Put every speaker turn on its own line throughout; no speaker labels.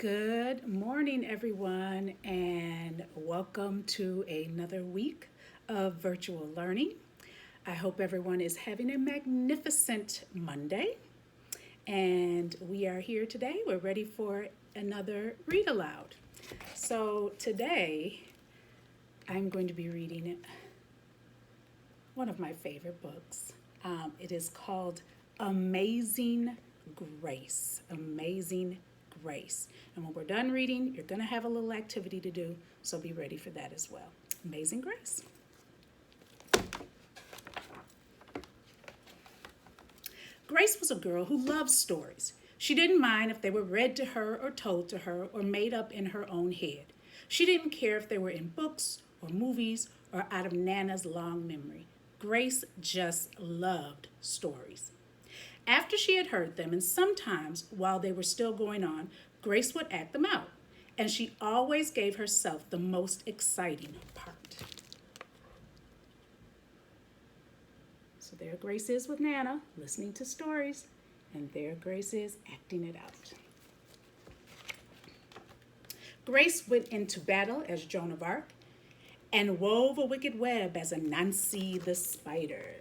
Good morning, everyone, and welcome to another week of virtual learning. I hope everyone is having a magnificent Monday, and we are here today. We're ready for another read aloud. So, today I'm going to be reading one of my favorite books. It is called Amazing Grace. Amazing Grace. And when we're done reading, you're going to have a little activity to do, so be ready for that as well. Amazing Grace. Grace was a girl who loved stories. She didn't mind if they were read to her or told to her or made up in her own head. She didn't care if they were in books or movies or out of Nana's long memory. Grace just loved stories. After she had heard them, and sometimes while they were still going on, Grace would act them out, and she always gave herself the most exciting part. So there Grace is with Nana, listening to stories, and there Grace is acting it out. Grace went into battle as Joan of Arc and wove a wicked web as Anansi the spider.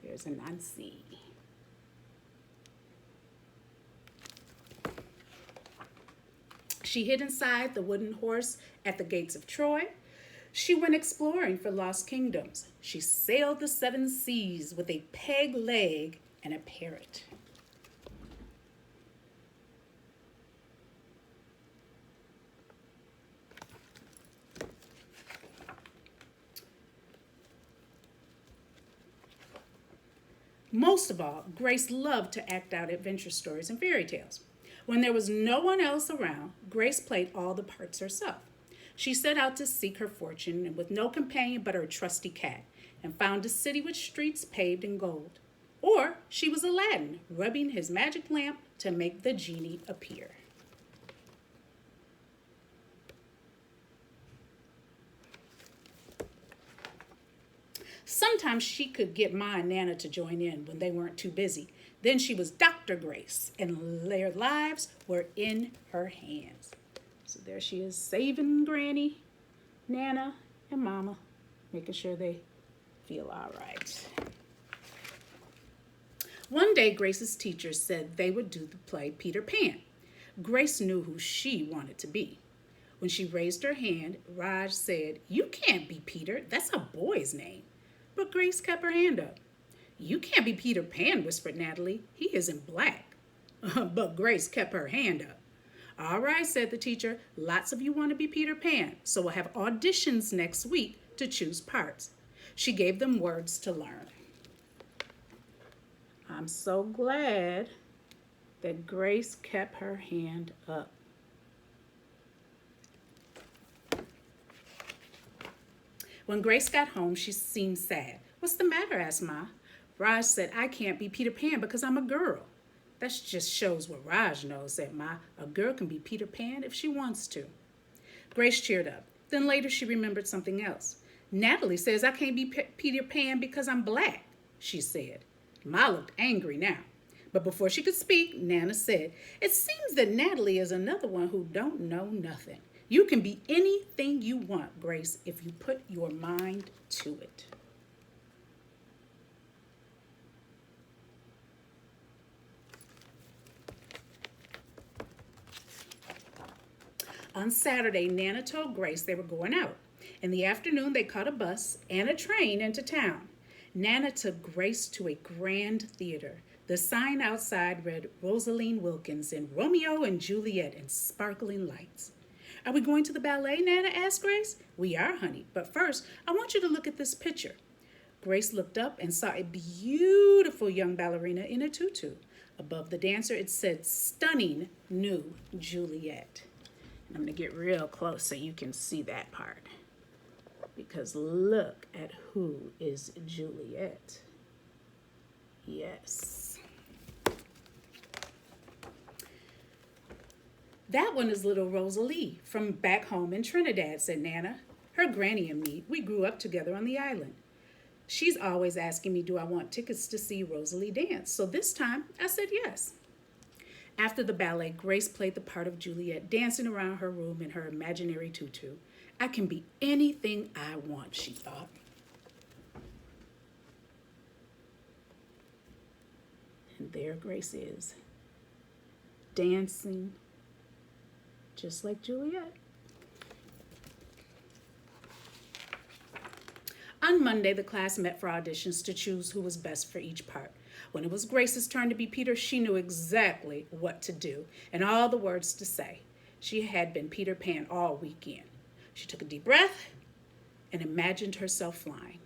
There's Anansi. She hid inside the wooden horse at the gates of Troy. She went exploring for lost kingdoms. She sailed the seven seas with a peg leg and a parrot. Most of all, Grace loved to act out adventure stories and fairy tales. When there was no one else around, Grace played all the parts herself. She set out to seek her fortune and with no companion but her trusty cat, and found a city with streets paved in gold. Or she was Aladdin, rubbing his magic lamp to make the genie appear. Sometimes she could get Ma and Nana to join in when they weren't too busy. Then she was Dr. Grace, and their lives were in her hands. So there she is, saving Granny, Nana, and Mama, making sure they feel all right. One day, Grace's teacher said they would do the play Peter Pan. Grace knew who she wanted to be. When she raised her hand, Raj said, "You can't be Peter. That's a boy's name." But Grace kept her hand up. "You can't be Peter Pan," whispered Natalie. "He isn't black." But Grace kept her hand up. "All right," said the teacher. "Lots of you want to be Peter Pan, so we'll have auditions next week to choose parts." She gave them words to learn. I'm so glad that Grace kept her hand up. When Grace got home, she seemed sad. "What's the matter?" asked Ma. Raj said, "I can't be Peter Pan because I'm a girl." "That just shows what Raj knows," said Ma. "A girl can be Peter Pan if she wants to." Grace cheered up. Then later she remembered something else. "Natalie says I can't be Peter Pan because I'm black," she said. Ma looked angry now. But before she could speak, Nana said, "It seems that Natalie is another one who don't know nothing. You can be anything you want, Grace, if you put your mind to it." On Saturday, Nana told Grace they were going out. In the afternoon, they caught a bus and a train into town. Nana took Grace to a grand theater. The sign outside read Rosaline Wilkins in Romeo and Juliet in sparkling lights. "Are we going to the ballet?" Nana asked Grace. "We are, honey, but first I want you to look at this picture." Grace looked up and saw a beautiful young ballerina in a tutu. Above the dancer, it said, "Stunning New Juliet." I'm going to get real close so you can see that part. Because look at who is Juliet. Yes. "That one is little Rosalie from back home in Trinidad," said Nana. "Her granny and me, we grew up together on the island. She's always asking me, do I want tickets to see Rosalie dance? So this time I said yes." After the ballet, Grace played the part of Juliet, dancing around her room in her imaginary tutu. I can be anything I want, she thought. And there Grace is, dancing just like Juliet. On Monday, the class met for auditions to choose who was best for each part. When it was Grace's turn to be Peter, she knew exactly what to do and all the words to say. She had been Peter Pan all weekend. She took a deep breath and imagined herself flying.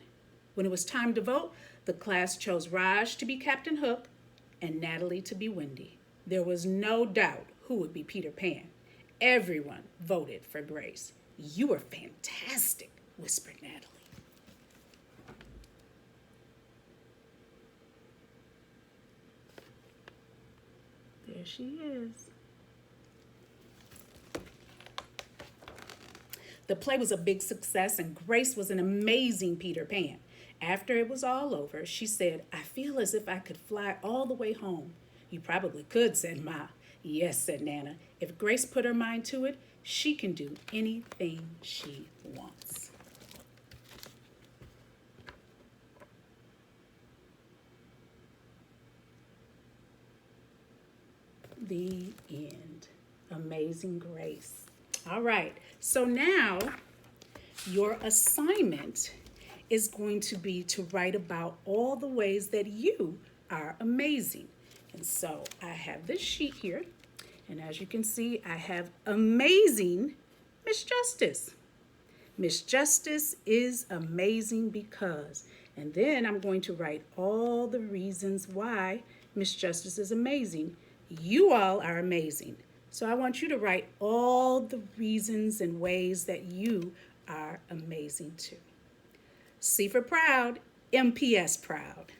When it was time to vote, the class chose Raj to be Captain Hook and Natalie to be Wendy. There was no doubt who would be Peter Pan. Everyone voted for Grace. You were fantastic, whispered Natalie. There she is. The play was a big success, and Grace was an amazing Peter Pan. After it was all over, she said, I feel as if I could fly all the way home. You probably could, said Ma. Yes, said Nana. If Grace put her mind to it, she can do anything she wants. The end. Amazing Grace. All right, so now your assignment is going to be to write about all the ways that you are amazing. And so I have this sheet here, and as you can see, I have amazing Miss Justice. Miss Justice is amazing because, and then I'm going to write all the reasons why Miss Justice is amazing. You all are amazing. So I want you to write all the reasons and ways that you are amazing too. C for proud, MPS proud.